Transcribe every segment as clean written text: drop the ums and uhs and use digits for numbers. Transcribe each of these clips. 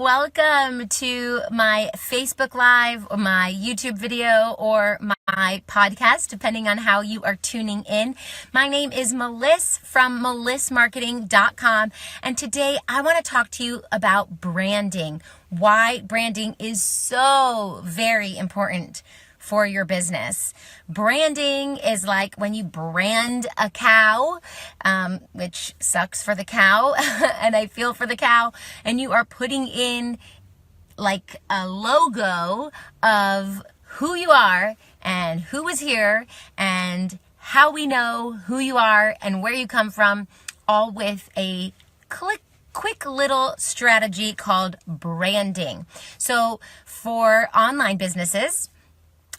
Welcome to my Facebook Live or my YouTube video or my podcast, depending on how you are tuning in. My name is Meliss from melissmarketing.com, and today I want to talk to you about branding, why branding is so very important for your business. Branding is like when you brand a cow, which sucks for the cow, and I feel for the cow, and you are putting in like a logo of who you are and who is here and how we know who you are and where you come from, all with a quick little strategy called branding. So for online businesses,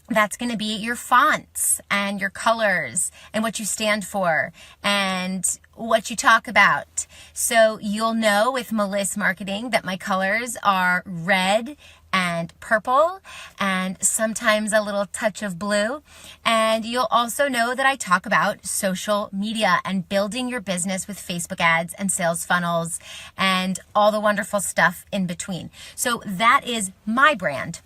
that's going to be your fonts and your colors and what you stand for and what you talk about. So you'll know with Meliss Marketing that my colors are red and purple and sometimes a little touch of blue. And you'll also know that I talk about social media and building your business with Facebook ads and sales funnels and all the wonderful stuff in between. So that is my brand.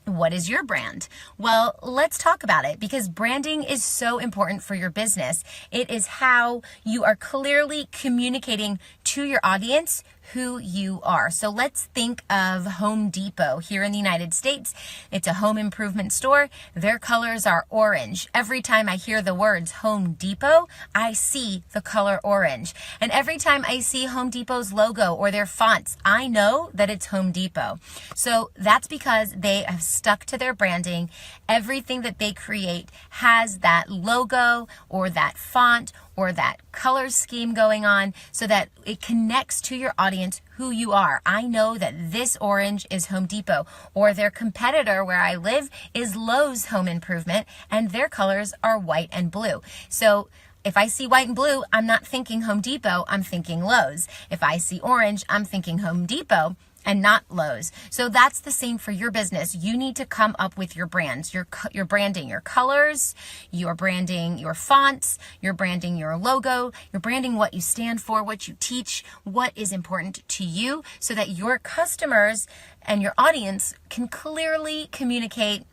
What is your brand? Well, let's talk about it because branding is so important for your business. It is how you are clearly communicating to your audience who you are. So let's think of Home Depot here in the United States. It's a home improvement store. Their colors are orange. Every time I hear the words Home Depot, I see the color orange. And every time I see Home Depot's logo or their fonts, I know that it's Home Depot. So that's because they have stuck to their branding. Everything that they create has that logo or that font or that color scheme going on so that it connects to your audience who you are. I know that this orange is Home Depot, or their competitor where I live is Lowe's Home Improvement, and their colors are white and blue. So if I see white and blue, I'm not thinking Home Depot, I'm thinking Lowe's. If I see orange, I'm thinking Home Depot and not Lowe's. So that's the same for your business. You need to come up with your brands, your branding, your colors, your branding, your fonts, your branding, your logo, your branding, what you stand for, what you teach, what is important to you so that your customers and your audience can clearly communicate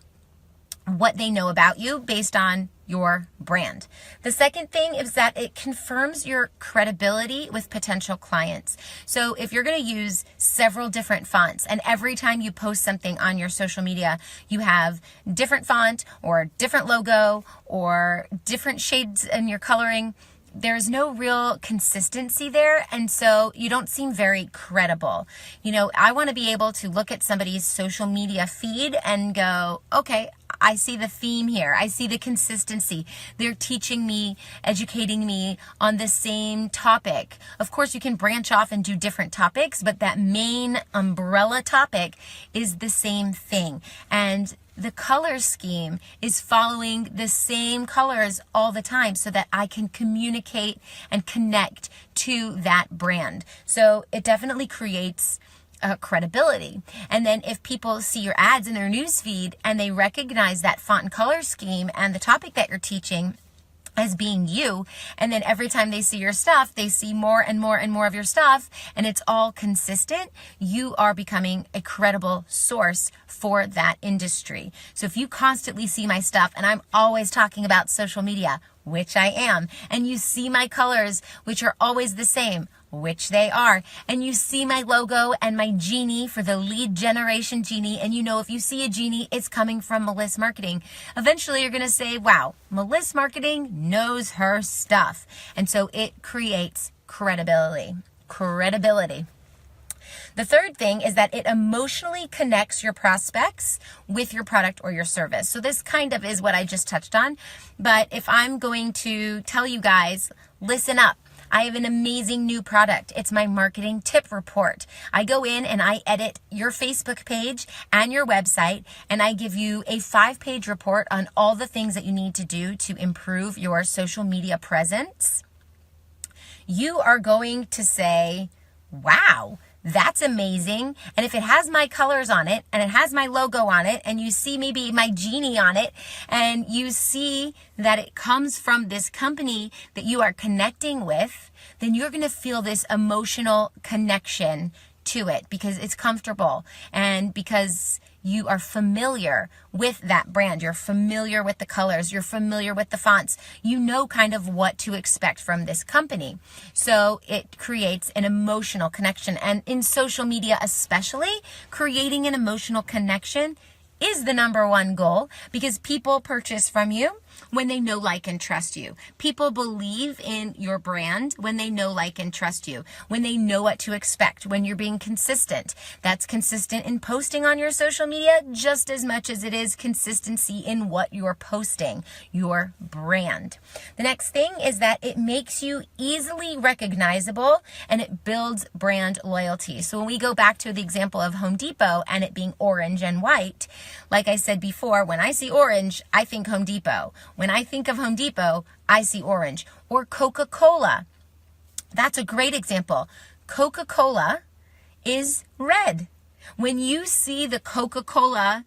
what they know about you based on your brand. The second thing is that it confirms your credibility with potential clients. So if you're going to use several different fonts and every time you post something on your social media, you have different font or different logo or different shades in your coloring, there's no real consistency there, and so you don't seem very credible. You know, I want to be able to look at somebody's social media feed and go, okay, I see the theme here. I see the consistency. They're teaching me, educating me on the same topic. Of course, you can branch off and do different topics, but that main umbrella topic is the same thing. And the color scheme is following the same colors all the time so that I can communicate and connect to that brand. So it definitely creates credibility. And then if people see your ads in their newsfeed and they recognize that font and color scheme and the topic that you're teaching as being you, and then every time they see your stuff, they see more and more and more of your stuff, and it's all consistent, you are becoming a credible source for that industry. So if you constantly see my stuff, and I'm always talking about social media, which I am, and you see my colors, which are always the same, which they are, and you see my logo and my genie for the lead generation genie, and you know if you see a genie, it's coming from Meliss Marketing. Eventually you're going to say, wow, Meliss Marketing knows her stuff. And so it creates credibility. The third thing is that it emotionally connects your prospects with your product or your service. So this kind of is what I just touched on. But if I'm going to tell you guys, listen up. I have an amazing new product. It's my marketing tip report. I go in and I edit your Facebook page and your website, and I give you a 5-page report on all the things that you need to do to improve your social media presence. You are going to say, wow, that's amazing. And if it has my colors on it and it has my logo on it and you see maybe my genie on it and you see that it comes from this company that you are connecting with, then you're going to feel this emotional connection to it because it's comfortable and because you are familiar with that brand. You're familiar with the colors. You're familiar with the fonts. You know kind of what to expect from this company. So it creates an emotional connection. And in social media especially, creating an emotional connection is the number one goal because people purchase from you when they know, like, and trust you. People believe in your brand when they know, like, and trust you, when they know what to expect, when you're being consistent. That's consistent in posting on your social media just as much as it is consistency in what you're posting, your brand. The next thing is that it makes you easily recognizable and it builds brand loyalty. So when we go back to the example of Home Depot and it being orange and white, like I said before, when I see orange, I think Home Depot. When I think of Home Depot, I see orange. Or Coca-Cola. That's a great example. Coca-Cola is red. When you see the Coca-Cola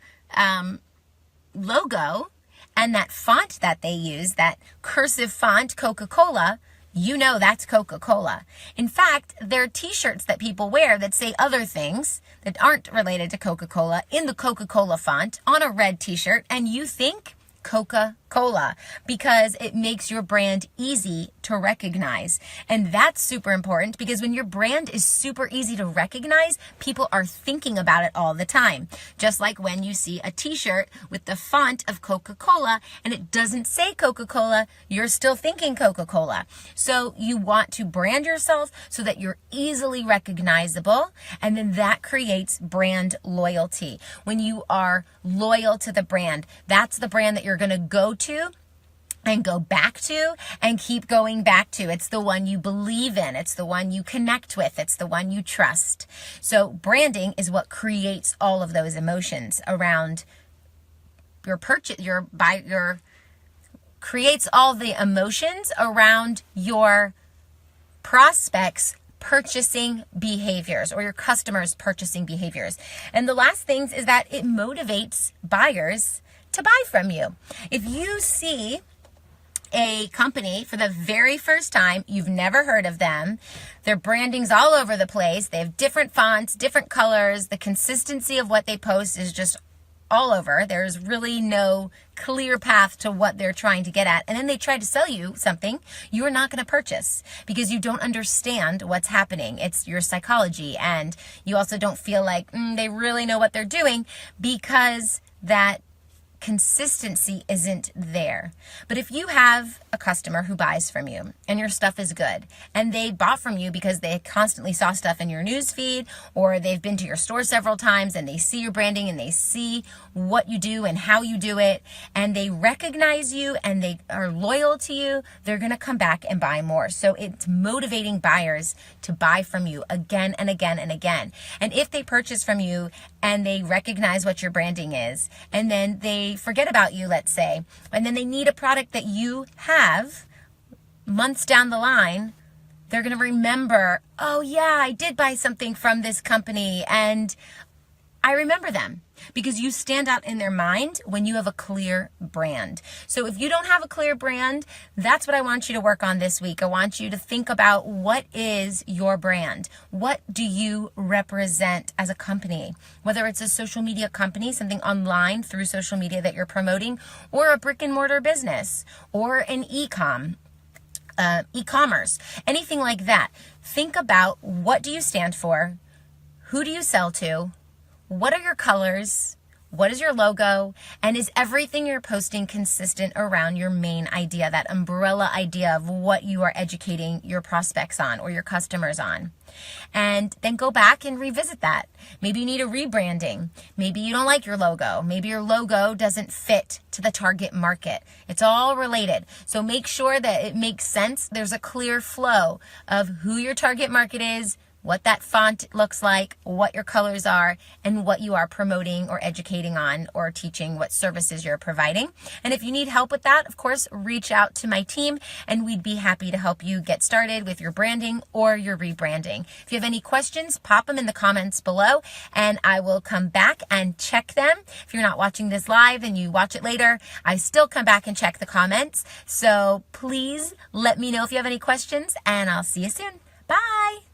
logo and that font that they use, that cursive font, Coca-Cola, you know that's Coca-Cola. In fact, there are t-shirts that people wear that say other things that aren't related to Coca-Cola in the Coca-Cola font on a red t-shirt, and you think Coca-Cola because it makes your brand easy to recognize. And that's super important because when your brand is super easy to recognize, people are thinking about it all the time. Just like when you see a t-shirt with the font of Coca-Cola and it doesn't say Coca-Cola, you're still thinking Coca-Cola. So you want to brand yourself so that you're easily recognizable, and then that creates brand loyalty. When you are loyal to the brand, that's the brand that you're going to go to and go back to and keep going back to. It's the one you believe in. It's the one you connect with. It's the one you trust. So branding is what creates all of those emotions around your purchase, creates all the emotions around your prospects purchasing behaviors or your customers' purchasing behaviors. And the last things is that it motivates buyers to buy from you. If you see a company for the very first time, you've never heard of them, their branding's all over the place, they have different fonts, different colors, the consistency of what they post is just all over. There's really no clear path to what they're trying to get at. And then they try to sell you something you are not going to purchase because you don't understand what's happening. It's your psychology. And you also don't feel like they really know what they're doing because that consistency isn't there. But if you have a customer who buys from you and your stuff is good and they bought from you because they constantly saw stuff in your news feed or they've been to your store several times and they see your branding and they see what you do and how you do it and they recognize you and they are loyal to you, they're going to come back and buy more. So it's motivating buyers to buy from you again and again and again. And if they purchase from you and they recognize what your branding is and then they forget about you, let's say, and then they need a product that you have months down the line, they're going to remember, oh yeah, I did buy something from this company and I remember them because you stand out in their mind when you have a clear brand. So if you don't have a clear brand, that's what I want you to work on this week. I want you to think about what is your brand? What do you represent as a company? Whether it's a social media company, something online through social media that you're promoting, or a brick and mortar business, or an e-commerce, anything like that. Think about what do you stand for? Who do you sell to? What are your colors? What is your logo? And is everything you're posting consistent around your main idea, that umbrella idea of what you are educating your prospects on or your customers on? And then go back and revisit that. Maybe you need a rebranding. Maybe you don't like your logo. Maybe your logo doesn't fit to the target market. It's all related. So make sure that it makes sense. There's a clear flow of who your target market is, what that font looks like, what your colors are, and what you are promoting or educating on or teaching, what services you're providing. And if you need help with that, of course, reach out to my team and we'd be happy to help you get started with your branding or your rebranding. If you have any questions, pop them in the comments below and I will come back and check them. If you're not watching this live and you watch it later, I still come back and check the comments. So please let me know if you have any questions and I'll see you soon. Bye.